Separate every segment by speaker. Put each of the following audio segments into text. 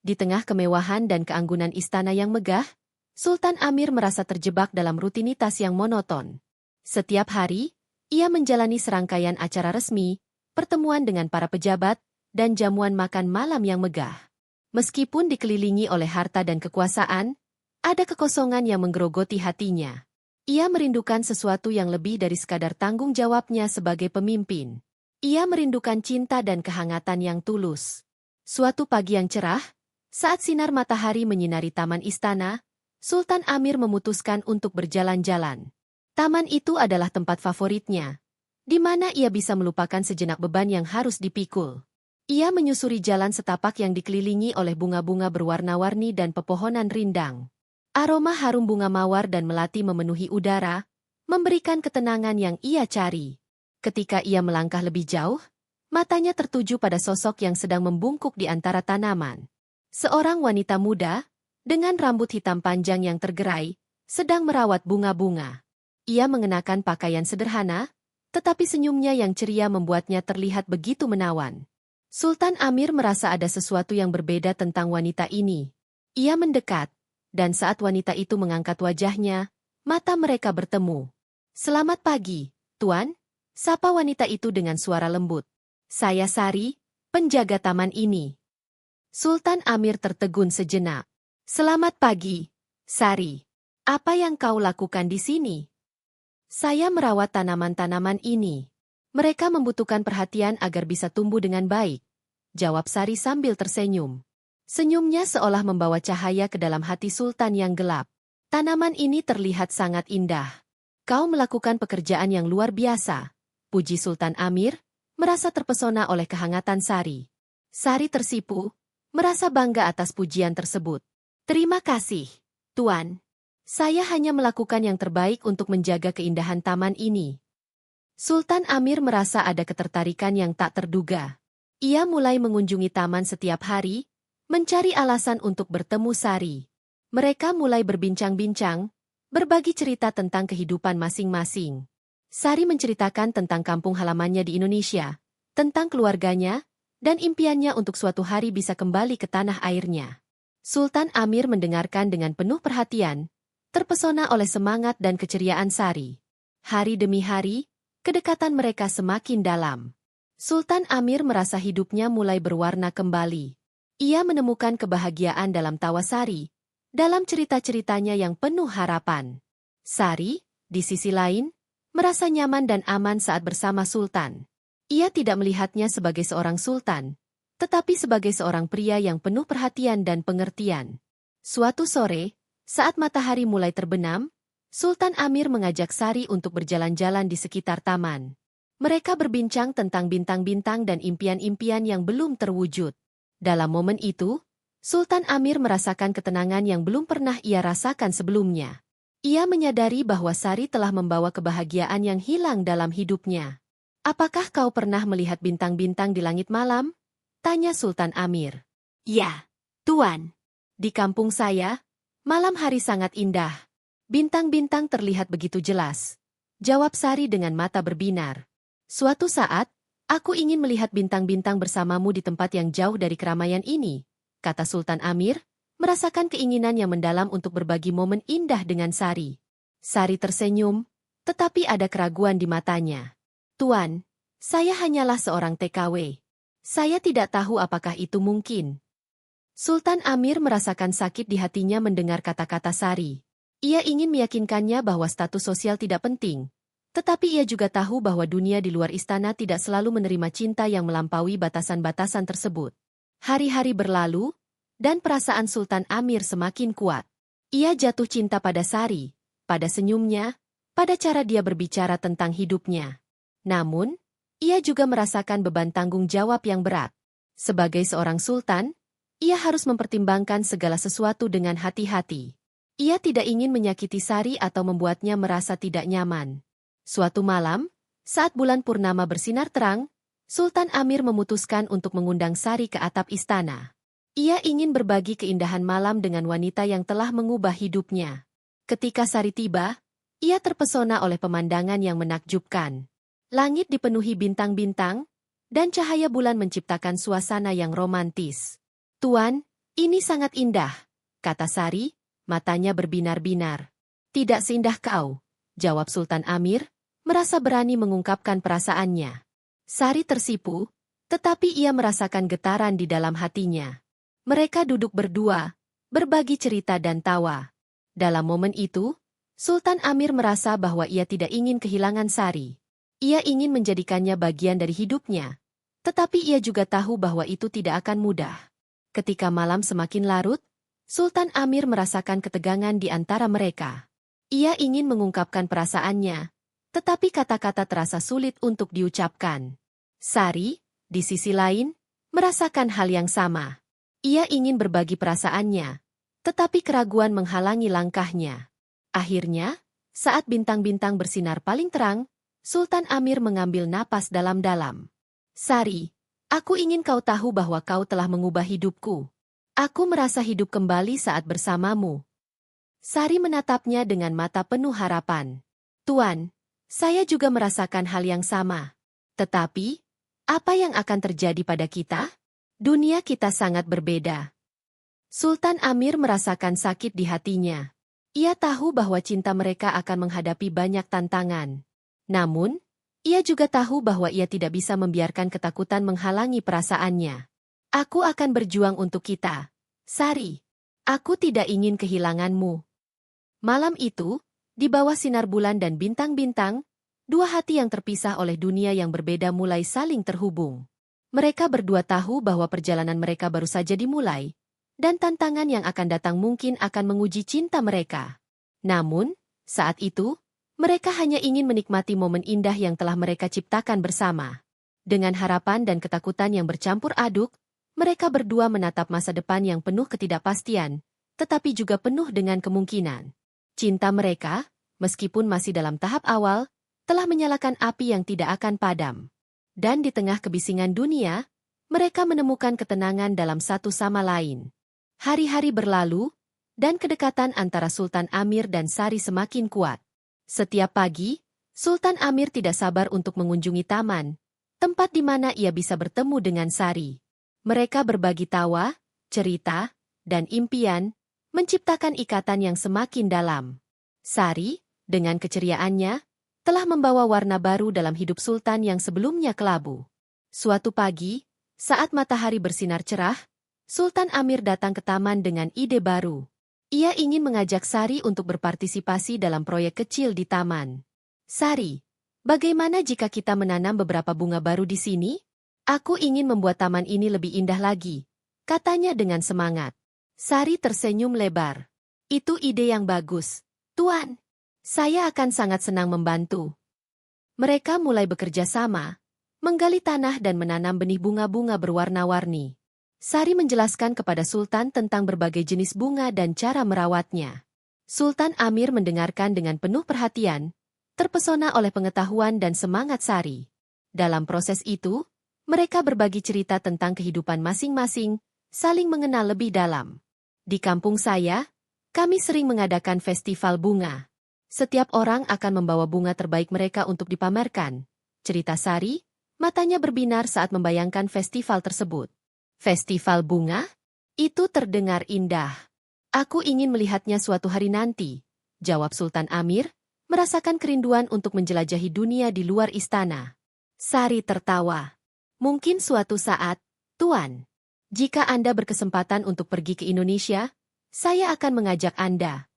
Speaker 1: Di tengah kemewahan dan keanggunan istana yang megah, Sultan Amir merasa terjebak dalam rutinitas yang monoton. Setiap hari, ia menjalani serangkaian acara resmi, pertemuan dengan para pejabat, dan jamuan makan malam yang megah. Meskipun dikelilingi oleh harta dan kekuasaan, ada kekosongan yang menggerogoti hatinya. Ia merindukan sesuatu yang lebih dari sekadar tanggung jawabnya sebagai pemimpin. Ia merindukan cinta dan kehangatan yang tulus. Suatu pagi yang cerah, saat sinar matahari menyinari taman istana, Sultan Amir memutuskan untuk berjalan-jalan. Taman itu adalah tempat favoritnya, di mana ia bisa melupakan sejenak beban yang harus dipikul. Ia menyusuri jalan setapak yang dikelilingi oleh bunga-bunga berwarna-warni dan pepohonan rindang. Aroma harum bunga mawar dan melati memenuhi udara, memberikan ketenangan yang ia cari. Ketika ia melangkah lebih jauh, matanya tertuju pada sosok yang sedang membungkuk di antara tanaman. Seorang wanita muda, dengan rambut hitam panjang yang tergerai, sedang merawat bunga-bunga. Ia mengenakan pakaian sederhana, tetapi senyumnya yang ceria membuatnya terlihat begitu menawan. Sultan Amir merasa ada sesuatu yang berbeda tentang wanita ini. Ia mendekat, dan saat wanita itu mengangkat wajahnya, mata mereka bertemu. "Selamat pagi, Tuan," sapa wanita itu dengan suara lembut. "Saya Sari, penjaga taman ini." Sultan Amir tertegun sejenak. "Selamat pagi, Sari. Apa yang kau lakukan di sini?" "Saya merawat tanaman-tanaman ini. Mereka membutuhkan perhatian agar bisa tumbuh dengan baik," jawab Sari sambil tersenyum. Senyumnya seolah membawa cahaya ke dalam hati Sultan yang gelap. "Tanaman ini terlihat sangat indah. Kau melakukan pekerjaan yang luar biasa," puji Sultan Amir, merasa terpesona oleh kehangatan Sari. Sari tersipu, merasa bangga atas pujian tersebut. "Terima kasih, Tuan. Saya hanya melakukan yang terbaik untuk menjaga keindahan taman ini." Sultan Amir merasa ada ketertarikan yang tak terduga. Ia mulai mengunjungi taman setiap hari, mencari alasan untuk bertemu Sari. Mereka mulai berbincang-bincang, berbagi cerita tentang kehidupan masing-masing. Sari menceritakan tentang kampung halamannya di Indonesia, tentang keluarganya, dan impiannya untuk suatu hari bisa kembali ke tanah airnya. Sultan Amir mendengarkan dengan penuh perhatian, terpesona oleh semangat dan keceriaan Sari. Hari demi hari, kedekatan mereka semakin dalam. Sultan Amir merasa hidupnya mulai berwarna kembali. Ia menemukan kebahagiaan dalam tawa Sari, dalam cerita-ceritanya yang penuh harapan. Sari, di sisi lain, merasa nyaman dan aman saat bersama Sultan. Ia tidak melihatnya sebagai seorang sultan, tetapi sebagai seorang pria yang penuh perhatian dan pengertian. Suatu sore, saat matahari mulai terbenam, Sultan Amir mengajak Sari untuk berjalan-jalan di sekitar taman. Mereka berbincang tentang bintang-bintang dan impian-impian yang belum terwujud. Dalam momen itu, Sultan Amir merasakan ketenangan yang belum pernah ia rasakan sebelumnya. Ia menyadari bahwa Sari telah membawa kebahagiaan yang hilang dalam hidupnya. "Apakah kau pernah melihat bintang-bintang di langit malam?" tanya Sultan Amir. "Ya, Tuan. Di kampung saya, malam hari sangat indah. Bintang-bintang terlihat begitu jelas," jawab Sari dengan mata berbinar. "Suatu saat, aku ingin melihat bintang-bintang bersamamu di tempat yang jauh dari keramaian ini," kata Sultan Amir, merasakan keinginan yang mendalam untuk berbagi momen indah dengan Sari. Sari tersenyum, tetapi ada keraguan di matanya. "Tuan, saya hanyalah seorang TKW. Saya tidak tahu apakah itu mungkin." Sultan Amir merasakan sakit di hatinya mendengar kata-kata Sari. Ia ingin meyakinkannya bahwa status sosial tidak penting, tetapi ia juga tahu bahwa dunia di luar istana tidak selalu menerima cinta yang melampaui batasan-batasan tersebut. Hari-hari berlalu, dan perasaan Sultan Amir semakin kuat. Ia jatuh cinta pada Sari, pada senyumnya, pada cara dia berbicara tentang hidupnya. Namun, ia juga merasakan beban tanggung jawab yang berat. Sebagai seorang sultan, ia harus mempertimbangkan segala sesuatu dengan hati-hati. Ia tidak ingin menyakiti Sari atau membuatnya merasa tidak nyaman. Suatu malam, saat bulan purnama bersinar terang, Sultan Amir memutuskan untuk mengundang Sari ke atap istana. Ia ingin berbagi keindahan malam dengan wanita yang telah mengubah hidupnya. Ketika Sari tiba, ia terpesona oleh pemandangan yang menakjubkan. Langit dipenuhi bintang-bintang, dan cahaya bulan menciptakan suasana yang romantis. "Tuan, Ini sangat indah, kata Sari, matanya berbinar-binar. Tidak seindah kau, jawab Sultan Amir, merasa berani mengungkapkan perasaannya. Sari tersipu, tetapi ia merasakan getaran di dalam hatinya. Mereka duduk berdua, berbagi cerita dan tawa. Dalam momen itu, Sultan Amir merasa bahwa ia tidak ingin kehilangan Sari. Ia ingin menjadikannya bagian dari hidupnya. Tetapi ia juga tahu bahwa itu tidak akan mudah. Ketika malam semakin larut, Sultan Amir merasakan ketegangan di antara mereka. Ia ingin mengungkapkan perasaannya, tetapi kata-kata terasa sulit untuk diucapkan. Sari, di sisi lain, merasakan hal yang sama. Ia ingin berbagi perasaannya, tetapi keraguan menghalangi langkahnya. Akhirnya, saat bintang-bintang bersinar paling terang, Sultan Amir mengambil napas dalam-dalam. Sari, aku ingin kau tahu bahwa kau telah mengubah hidupku. Aku merasa hidup kembali saat bersamamu. Sari menatapnya dengan mata penuh harapan. Tuan, saya juga merasakan hal yang sama. Tetapi, apa yang akan terjadi pada kita? Dunia kita sangat berbeda. Sultan Amir merasakan sakit di hatinya. Ia tahu bahwa cinta mereka akan menghadapi banyak tantangan. Namun, ia juga tahu bahwa ia tidak bisa membiarkan ketakutan menghalangi perasaannya. Aku akan berjuang untuk kita, Sari. Aku tidak ingin kehilanganmu. Malam itu, di bawah sinar bulan dan bintang-bintang, dua hati yang terpisah oleh dunia yang berbeda mulai saling terhubung. Mereka berdua tahu bahwa perjalanan mereka baru saja dimulai, dan tantangan yang akan datang mungkin akan menguji cinta mereka. Namun, saat itu, mereka hanya ingin menikmati momen indah yang telah mereka ciptakan bersama. Dengan harapan dan ketakutan yang bercampur aduk, mereka berdua menatap masa depan yang penuh ketidakpastian, tetapi juga penuh dengan kemungkinan. Cinta mereka, meskipun masih dalam tahap awal, telah menyalakan api yang tidak akan padam. Dan di tengah kebisingan dunia, mereka menemukan ketenangan dalam satu sama lain. Hari-hari berlalu, dan kedekatan antara Sultan Amir dan Sari semakin kuat. Setiap pagi, Sultan Amir tidak sabar untuk mengunjungi taman, tempat di mana ia bisa bertemu dengan Sari. Mereka berbagi tawa, cerita, dan impian, menciptakan ikatan yang semakin dalam. Sari, dengan keceriaannya, telah membawa warna baru dalam hidup Sultan yang sebelumnya kelabu. Suatu pagi, saat matahari bersinar cerah, Sultan Amir datang ke taman dengan ide baru. Ia ingin mengajak Sari untuk berpartisipasi dalam proyek kecil di taman. Sari, bagaimana jika kita menanam beberapa bunga baru di sini? Aku ingin membuat taman ini lebih indah lagi, katanya dengan semangat. Sari tersenyum lebar. Itu ide yang bagus, Tuan. Saya akan sangat senang membantu. Mereka mulai bekerja sama, menggali tanah dan menanam benih bunga-bunga berwarna-warni. Sari menjelaskan kepada Sultan tentang berbagai jenis bunga dan cara merawatnya. Sultan Amir mendengarkan dengan penuh perhatian, terpesona oleh pengetahuan dan semangat Sari. Dalam proses itu, mereka berbagi cerita tentang kehidupan masing-masing, saling mengenal lebih dalam. Di kampung saya, kami sering mengadakan festival bunga. Setiap orang akan membawa bunga terbaik mereka untuk dipamerkan. Cerita Sari, matanya berbinar saat membayangkan festival tersebut. Festival bunga? Itu terdengar indah. Aku ingin melihatnya suatu hari nanti, jawab Sultan Amir, merasakan kerinduan untuk menjelajahi dunia di luar istana. Sari tertawa. Mungkin suatu saat, Tuan. Jika Anda berkesempatan untuk pergi ke Indonesia, saya akan mengajak Anda.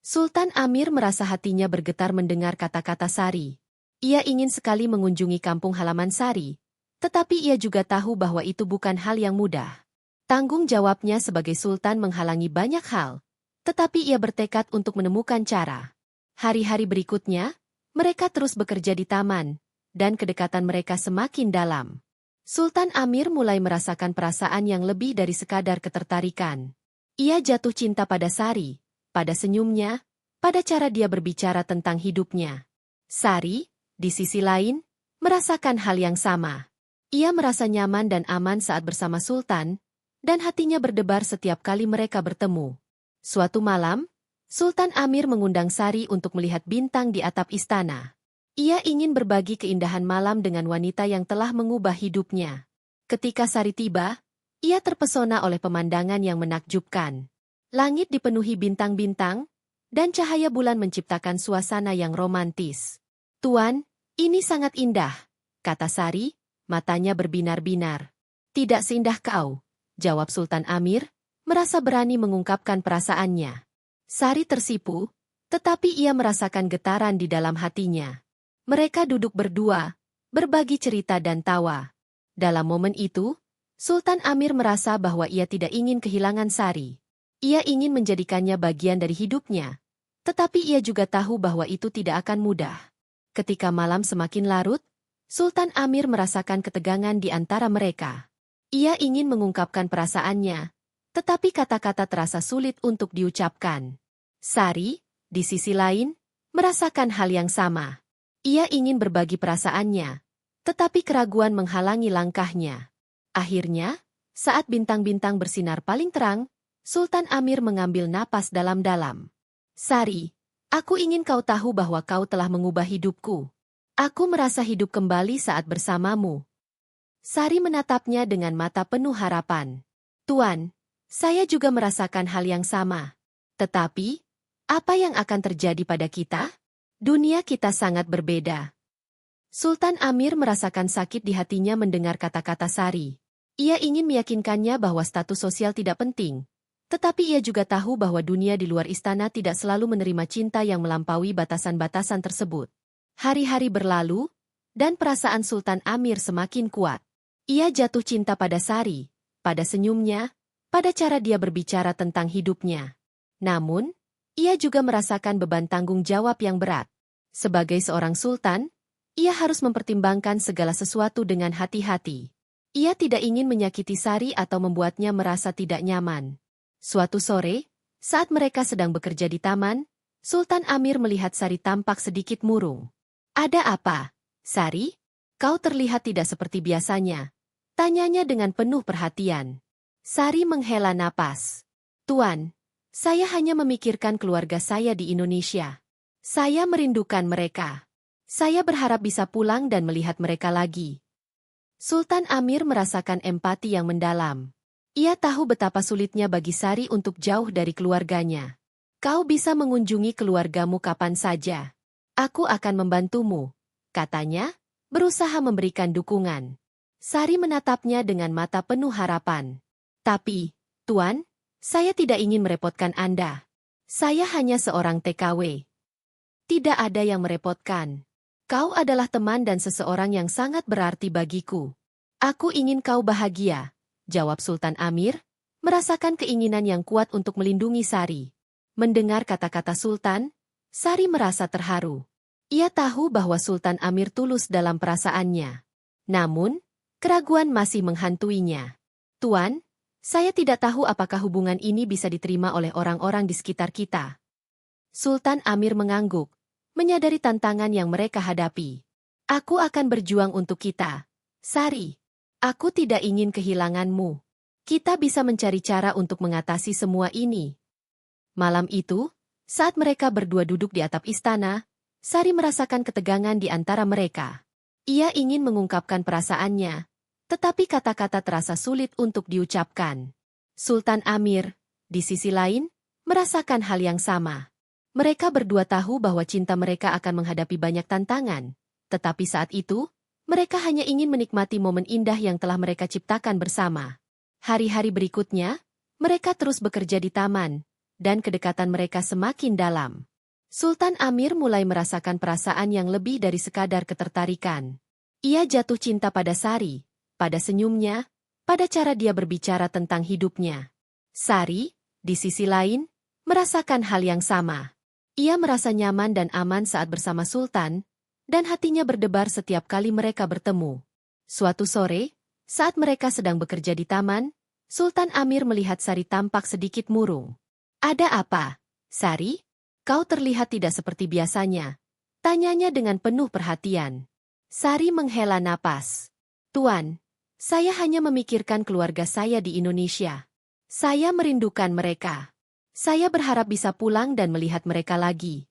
Speaker 1: Sultan Amir merasa hatinya bergetar mendengar kata-kata Sari. Ia ingin sekali mengunjungi kampung halaman Sari, tetapi ia juga tahu bahwa itu bukan hal yang mudah. Tanggung jawabnya sebagai sultan menghalangi banyak hal, tetapi ia bertekad untuk menemukan cara. Hari-hari berikutnya, mereka terus bekerja di taman, dan kedekatan mereka semakin dalam. Sultan Amir mulai merasakan perasaan yang lebih dari sekadar ketertarikan. Ia jatuh cinta pada Sari, pada senyumnya, pada cara dia berbicara tentang hidupnya. Sari, di sisi lain, merasakan hal yang sama. Ia merasa nyaman dan aman saat bersama Sultan, dan hatinya berdebar setiap kali mereka bertemu. Suatu malam, Sultan Amir mengundang Sari untuk melihat bintang di atap istana. Ia ingin berbagi keindahan malam dengan wanita yang telah mengubah hidupnya. Ketika Sari tiba, Ia terpesona oleh pemandangan yang menakjubkan. Langit dipenuhi bintang-bintang, dan cahaya bulan menciptakan suasana yang romantis. "Tuan, ini sangat indah," kata Sari, matanya berbinar-binar. "Tidak seindah kau," jawab Sultan Amir, merasa berani mengungkapkan perasaannya. Sari tersipu, tetapi ia merasakan getaran di dalam hatinya. Mereka duduk berdua, berbagi cerita dan tawa. Dalam momen itu, Sultan Amir merasa bahwa ia tidak ingin kehilangan Sari. Ia ingin menjadikannya bagian dari hidupnya, tetapi ia juga tahu bahwa itu tidak akan mudah. Ketika malam semakin larut, Sultan Amir merasakan ketegangan di antara mereka. Ia ingin mengungkapkan perasaannya, tetapi kata-kata terasa sulit untuk diucapkan. Sari, di sisi lain, merasakan hal yang sama. Ia ingin berbagi perasaannya, tetapi keraguan menghalangi langkahnya. Akhirnya, saat bintang-bintang bersinar paling terang, Sultan Amir mengambil napas dalam-dalam. "Sari, aku ingin kau tahu bahwa kau telah mengubah hidupku. Aku merasa hidup kembali saat bersamamu." Sari menatapnya dengan mata penuh harapan. "Tuan, saya juga merasakan hal yang sama. Tetapi, apa yang akan terjadi pada kita? Dunia kita sangat berbeda." Sultan Amir merasakan sakit di hatinya mendengar kata-kata Sari. Ia ingin meyakinkannya bahwa status sosial tidak penting, tetapi ia juga tahu bahwa dunia di luar istana tidak selalu menerima cinta yang melampaui batasan-batasan tersebut. Hari-hari berlalu, dan perasaan Sultan Amir semakin kuat. Ia jatuh cinta pada Sari, pada senyumnya, pada cara dia berbicara tentang hidupnya. Namun, ia juga merasakan beban tanggung jawab yang berat. Sebagai seorang sultan, ia harus mempertimbangkan segala sesuatu dengan hati-hati. Ia tidak ingin menyakiti Sari atau membuatnya merasa tidak nyaman. Suatu sore, saat mereka sedang bekerja di taman, Sultan Amir melihat Sari tampak sedikit murung. "Ada apa, Sari? Kau terlihat tidak seperti biasanya," tanyanya dengan penuh perhatian. Sari menghela napas. "Tuan, saya hanya memikirkan keluarga saya di Indonesia. Saya merindukan mereka. Saya berharap bisa pulang dan melihat mereka lagi." Sultan Amir merasakan empati yang mendalam. Ia tahu betapa sulitnya bagi Sari untuk jauh dari keluarganya. "Kau bisa mengunjungi keluargamu kapan saja. Aku akan membantumu," katanya, berusaha memberikan dukungan. Sari menatapnya dengan mata penuh harapan. "Tapi, Tuan, saya tidak ingin merepotkan Anda. Saya hanya seorang TKW." "Tidak ada yang merepotkan. Kau adalah teman dan seseorang yang sangat berarti bagiku. Aku ingin kau bahagia," jawab Sultan Amir, merasakan keinginan yang kuat untuk melindungi Sari. Mendengar kata-kata Sultan, Sari merasa terharu. Ia tahu bahwa Sultan Amir tulus dalam perasaannya. Namun, keraguan masih menghantuinya. "Tuan, saya tidak tahu apakah hubungan ini bisa diterima oleh orang-orang di sekitar kita." Sultan Amir mengangguk, menyadari tantangan yang mereka hadapi. "Aku akan berjuang untuk kita, Sari. Aku tidak ingin kehilanganmu. Kita bisa mencari cara untuk mengatasi semua ini." Malam itu, saat mereka berdua duduk di atap istana, Sari merasakan ketegangan di antara mereka. Ia ingin mengungkapkan perasaannya, tetapi kata-kata terasa sulit untuk diucapkan. Sultan Amir, di sisi lain, merasakan hal yang sama. Mereka berdua tahu bahwa cinta mereka akan menghadapi banyak tantangan, tetapi saat itu, mereka hanya ingin menikmati momen indah yang telah mereka ciptakan bersama. Hari-hari berikutnya, mereka terus bekerja di taman, dan kedekatan mereka semakin dalam. Sultan Amir mulai merasakan perasaan yang lebih dari sekadar ketertarikan. Ia jatuh cinta pada Sari, pada senyumnya, pada cara dia berbicara tentang hidupnya. Sari, di sisi lain, merasakan hal yang sama. Ia merasa nyaman dan aman saat bersama Sultan, dan hatinya berdebar setiap kali mereka bertemu. Suatu sore, saat mereka sedang bekerja di taman, Sultan Amir melihat Sari tampak sedikit murung. "Ada apa, Sari? Kau terlihat tidak seperti biasanya," tanyanya dengan penuh perhatian. Sari menghela napas. "Tuan, saya hanya memikirkan keluarga saya di Indonesia. Saya merindukan mereka. Saya berharap bisa pulang dan melihat mereka lagi."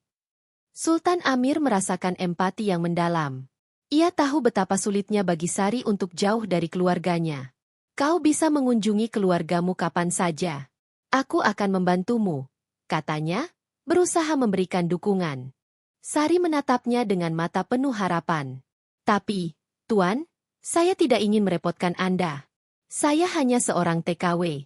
Speaker 1: Sultan Amir merasakan empati yang mendalam. Ia tahu betapa sulitnya bagi Sari untuk jauh dari keluarganya. Kau bisa mengunjungi keluargamu kapan saja. Aku akan membantumu, katanya, berusaha memberikan dukungan. Sari menatapnya dengan mata penuh harapan. Tapi, Tuan, saya tidak ingin merepotkan Anda. Saya hanya seorang TKW.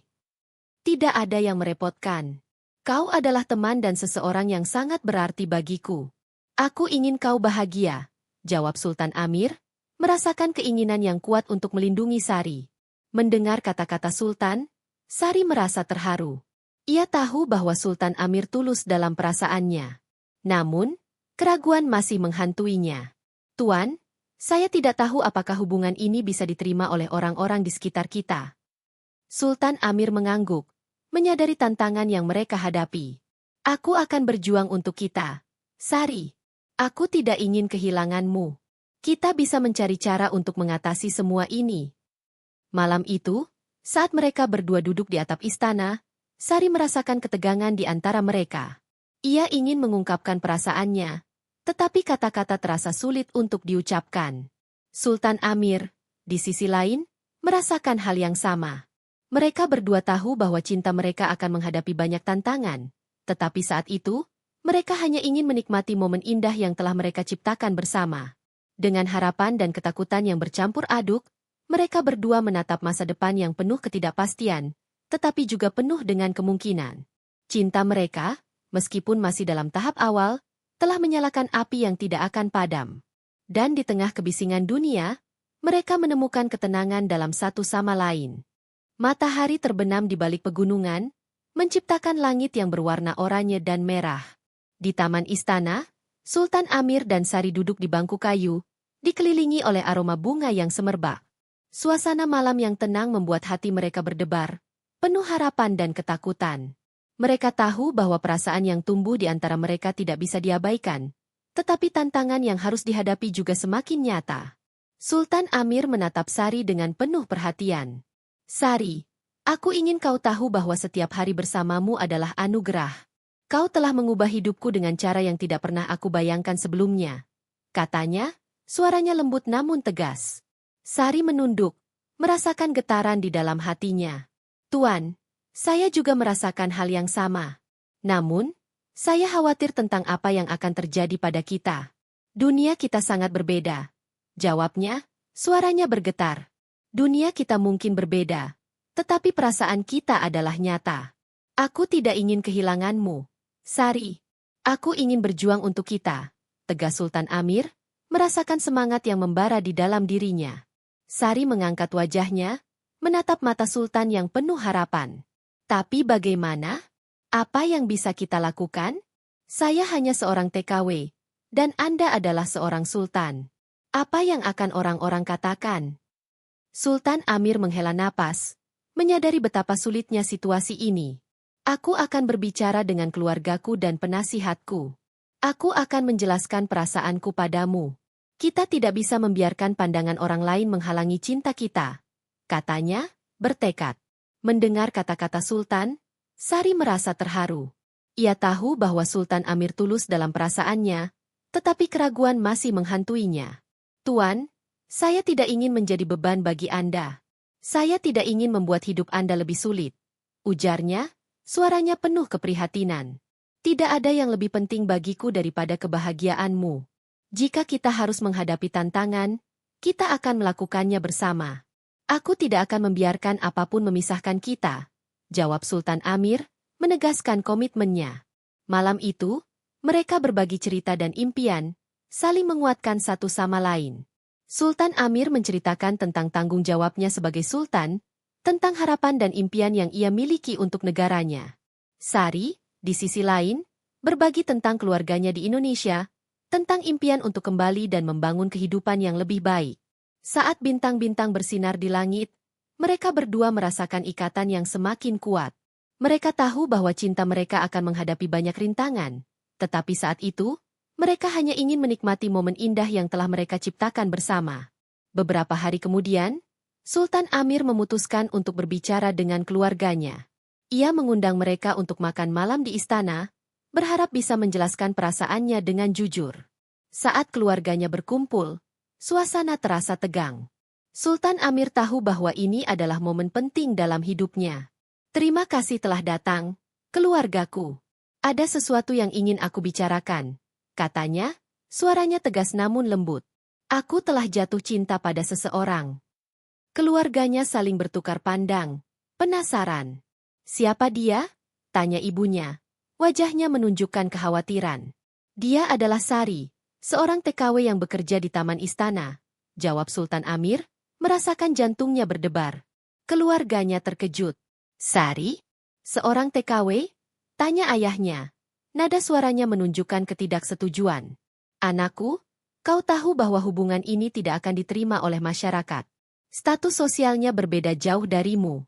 Speaker 1: Tidak ada yang merepotkan. Kau adalah teman dan seseorang yang sangat berarti bagiku. Aku ingin kau bahagia, jawab Sultan Amir, merasakan keinginan yang kuat untuk melindungi Sari. Mendengar kata-kata Sultan, Sari merasa terharu. Ia tahu bahwa Sultan Amir tulus dalam perasaannya. Namun, keraguan masih menghantuinya. Tuan, saya tidak tahu apakah hubungan ini bisa diterima oleh orang-orang di sekitar kita. Sultan Amir mengangguk, menyadari tantangan yang mereka hadapi. Aku akan berjuang untuk kita. Sari, aku tidak ingin kehilanganmu. Kita bisa mencari cara untuk mengatasi semua ini. Malam itu, saat mereka berdua duduk di atap istana, Sari merasakan ketegangan di antara mereka. Ia ingin mengungkapkan perasaannya, tetapi kata-kata terasa sulit untuk diucapkan. Sultan Amir, di sisi lain, merasakan hal yang sama. Mereka berdua tahu bahwa cinta mereka akan menghadapi banyak tantangan, tetapi saat itu, mereka hanya ingin menikmati momen indah yang telah mereka ciptakan bersama. Dengan harapan dan ketakutan yang bercampur aduk, mereka berdua menatap masa depan yang penuh ketidakpastian, tetapi juga penuh dengan kemungkinan. Cinta mereka, meskipun masih dalam tahap awal, telah menyalakan api yang tidak akan padam. Dan di tengah kebisingan dunia, mereka menemukan ketenangan dalam satu sama lain. Matahari terbenam di balik pegunungan, menciptakan langit yang berwarna oranye dan merah. Di taman istana, Sultan Amir dan Sari duduk di bangku kayu, dikelilingi oleh aroma bunga yang semerbak. Suasana malam yang tenang membuat hati mereka berdebar, penuh harapan dan ketakutan. Mereka tahu bahwa perasaan yang tumbuh di antara mereka tidak bisa diabaikan, tetapi tantangan yang harus dihadapi juga semakin nyata. Sultan Amir menatap Sari dengan penuh perhatian. Sari, aku ingin kau tahu bahwa setiap hari bersamamu adalah anugerah. Kau telah mengubah hidupku dengan cara yang tidak pernah aku bayangkan sebelumnya. Katanya, suaranya lembut namun tegas. Sari menunduk, merasakan getaran di dalam hatinya. Tuan, saya juga merasakan hal yang sama. Namun, saya khawatir tentang apa yang akan terjadi pada kita. Dunia kita sangat berbeda. Jawabnya, suaranya bergetar. Dunia kita mungkin berbeda, tetapi perasaan kita adalah nyata. Aku tidak ingin kehilanganmu. Sari, aku ingin berjuang untuk kita, tegas Sultan Amir, merasakan semangat yang membara di dalam dirinya. Sari mengangkat wajahnya, menatap mata Sultan yang penuh harapan. Tapi bagaimana? Apa yang bisa kita lakukan? Saya hanya seorang TKW, dan Anda adalah seorang Sultan. Apa yang akan orang-orang katakan? Sultan Amir menghela napas, menyadari betapa sulitnya situasi ini. Aku akan berbicara dengan keluargaku dan penasihatku. Aku akan menjelaskan perasaanku padamu. Kita tidak bisa membiarkan pandangan orang lain menghalangi cinta kita, katanya, bertekad. Mendengar kata-kata Sultan, Sari merasa terharu. Ia tahu bahwa Sultan Amir tulus dalam perasaannya, tetapi keraguan masih menghantuinya. Tuan, saya tidak ingin menjadi beban bagi Anda. Saya tidak ingin membuat hidup Anda lebih sulit. Ujarnya, suaranya penuh keprihatinan. Tidak ada yang lebih penting bagiku daripada kebahagiaanmu. Jika kita harus menghadapi tantangan, kita akan melakukannya bersama. Aku tidak akan membiarkan apapun memisahkan kita, jawab Sultan Amir, menegaskan komitmennya. Malam itu, mereka berbagi cerita dan impian, saling menguatkan satu sama lain. Sultan Amir menceritakan tentang tanggung jawabnya sebagai Sultan, tentang harapan dan impian yang ia miliki untuk negaranya. Sari, di sisi lain, berbagi tentang keluarganya di Indonesia, tentang impian untuk kembali dan membangun kehidupan yang lebih baik. Saat bintang-bintang bersinar di langit, mereka berdua merasakan ikatan yang semakin kuat. Mereka tahu bahwa cinta mereka akan menghadapi banyak rintangan, tetapi saat itu, mereka hanya ingin menikmati momen indah yang telah mereka ciptakan bersama. Beberapa hari kemudian, Sultan Amir memutuskan untuk berbicara dengan keluarganya. Ia mengundang mereka untuk makan malam di istana, berharap bisa menjelaskan perasaannya dengan jujur. Saat keluarganya berkumpul, suasana terasa tegang. Sultan Amir tahu bahwa ini adalah momen penting dalam hidupnya. Terima kasih telah datang, keluargaku. Ada sesuatu yang ingin aku bicarakan, katanya, suaranya tegas namun lembut. Aku telah jatuh cinta pada seseorang. Keluarganya saling bertukar pandang, penasaran. Siapa dia? Tanya ibunya. Wajahnya menunjukkan kekhawatiran. Dia adalah Sari, seorang TKW yang bekerja di taman istana. Jawab Sultan Amir, merasakan jantungnya berdebar. Keluarganya terkejut. Sari? Seorang TKW? Tanya ayahnya. Nada suaranya menunjukkan ketidaksetujuan. Anakku, kau tahu bahwa hubungan ini tidak akan diterima oleh masyarakat. Status sosialnya berbeda jauh darimu.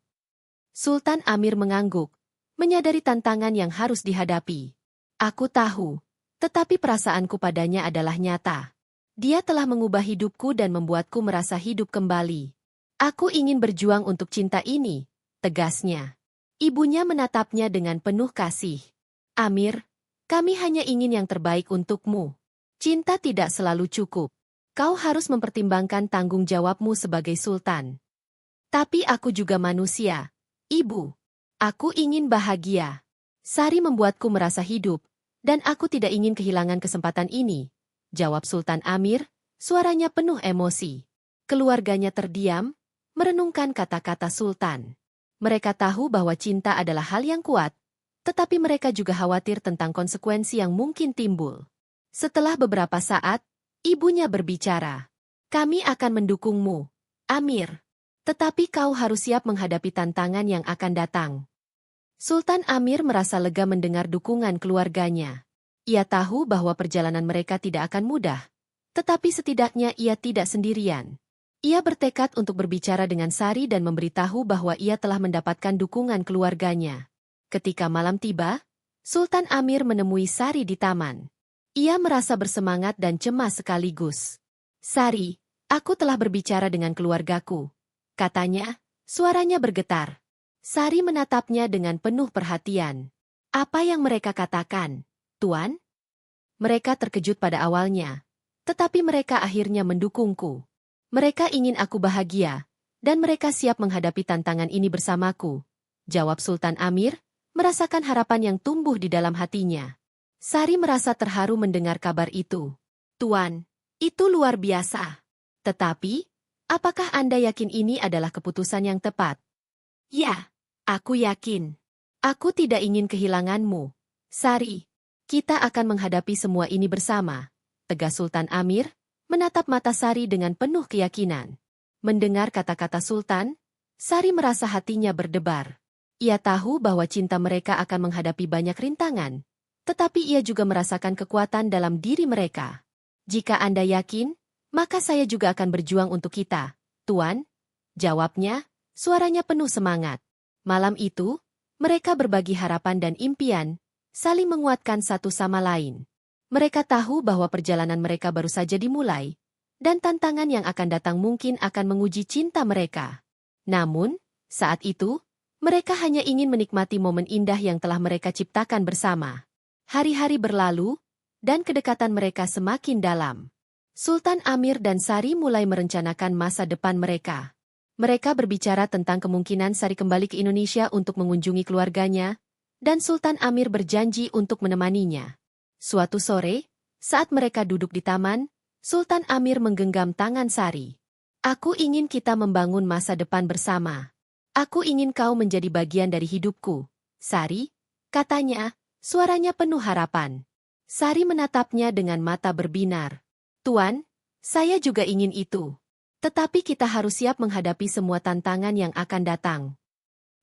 Speaker 1: Sultan Amir mengangguk, menyadari tantangan yang harus dihadapi. Aku tahu, tetapi perasaanku padanya adalah nyata. Dia telah mengubah hidupku dan membuatku merasa hidup kembali. Aku ingin berjuang untuk cinta ini, tegasnya. Ibunya menatapnya dengan penuh kasih. Amir, kami hanya ingin yang terbaik untukmu. Cinta tidak selalu cukup. Kau harus mempertimbangkan tanggung jawabmu sebagai sultan. Tapi aku juga manusia, Ibu. Aku ingin bahagia. Sari membuatku merasa hidup, dan aku tidak ingin kehilangan kesempatan ini, jawab Sultan Amir, suaranya penuh emosi. Keluarganya terdiam, merenungkan kata-kata Sultan. Mereka tahu bahwa cinta adalah hal yang kuat, tetapi mereka juga khawatir tentang konsekuensi yang mungkin timbul. Setelah beberapa saat, ibunya berbicara. Kami akan mendukungmu, Amir. Tetapi kau harus siap menghadapi tantangan yang akan datang. Sultan Amir merasa lega mendengar dukungan keluarganya. Ia tahu bahwa perjalanan mereka tidak akan mudah, tetapi setidaknya ia tidak sendirian. Ia bertekad untuk berbicara dengan Sari dan memberitahu bahwa ia telah mendapatkan dukungan keluarganya. Ketika malam tiba, Sultan Amir menemui Sari di taman. Ia merasa bersemangat dan cemas sekaligus. Sari, aku telah berbicara dengan keluargaku, katanya, suaranya bergetar. Sari menatapnya dengan penuh perhatian. Apa yang mereka katakan, Tuan? Mereka terkejut pada awalnya, tetapi mereka akhirnya mendukungku. Mereka ingin aku bahagia, dan mereka siap menghadapi tantangan ini bersamaku, jawab Sultan Amir, merasakan harapan yang tumbuh di dalam hatinya. Sari merasa terharu mendengar kabar itu. Tuan, itu luar biasa. Tetapi, apakah Anda yakin ini adalah keputusan yang tepat? Ya, aku yakin. Aku tidak ingin kehilanganmu. Sari, kita akan menghadapi semua ini bersama, tegas Sultan Amir, menatap mata Sari dengan penuh keyakinan. Mendengar kata-kata Sultan, Sari merasa hatinya berdebar. Ia tahu bahwa cinta mereka akan menghadapi banyak rintangan, tetapi ia juga merasakan kekuatan dalam diri mereka. Jika Anda yakin, maka saya juga akan berjuang untuk kita, Tuan, jawabnya, suaranya penuh semangat. Malam itu, mereka berbagi harapan dan impian, saling menguatkan satu sama lain. Mereka tahu bahwa perjalanan mereka baru saja dimulai, dan tantangan yang akan datang mungkin akan menguji cinta mereka. Namun, saat itu, mereka hanya ingin menikmati momen indah yang telah mereka ciptakan bersama. Hari-hari berlalu, dan kedekatan mereka semakin dalam. Sultan Amir dan Sari mulai merencanakan masa depan mereka. Mereka berbicara tentang kemungkinan Sari kembali ke Indonesia untuk mengunjungi keluarganya, dan Sultan Amir berjanji untuk menemaninya. Suatu sore, saat mereka duduk di taman, Sultan Amir menggenggam tangan Sari. Aku ingin kita membangun masa depan bersama. Aku ingin kau menjadi bagian dari hidupku, Sari, katanya, suaranya penuh harapan. Sari menatapnya dengan mata berbinar. Tuan, saya juga ingin itu. Tetapi kita harus siap menghadapi semua tantangan yang akan datang.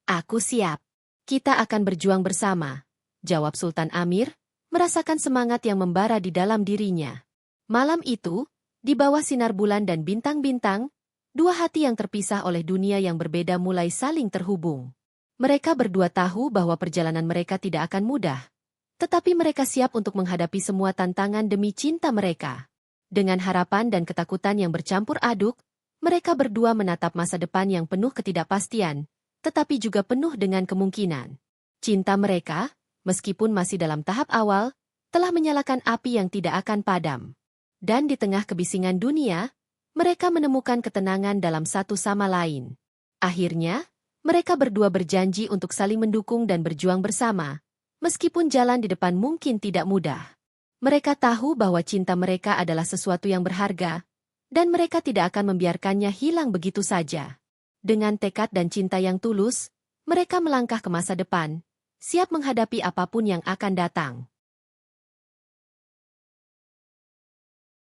Speaker 1: Aku siap. Kita akan berjuang bersama, jawab Sultan Amir, merasakan semangat yang membara di dalam dirinya. Malam itu, di bawah sinar bulan dan bintang-bintang, dua hati yang terpisah oleh dunia yang berbeda mulai saling terhubung. Mereka berdua tahu bahwa perjalanan mereka tidak akan mudah. Tetapi mereka siap untuk menghadapi semua tantangan demi cinta mereka. Dengan harapan dan ketakutan yang bercampur aduk, mereka berdua menatap masa depan yang penuh ketidakpastian, tetapi juga penuh dengan kemungkinan. Cinta mereka, meskipun masih dalam tahap awal, telah menyalakan api yang tidak akan padam. Dan di tengah kebisingan dunia, Mereka menemukan ketenangan dalam satu sama lain. Akhirnya, mereka berdua berjanji untuk saling mendukung dan berjuang bersama, meskipun jalan di depan mungkin tidak mudah. Mereka tahu bahwa cinta mereka adalah sesuatu yang berharga, dan mereka tidak akan membiarkannya hilang begitu saja. Dengan tekad dan cinta yang tulus, mereka melangkah ke masa depan, siap menghadapi apapun yang akan datang.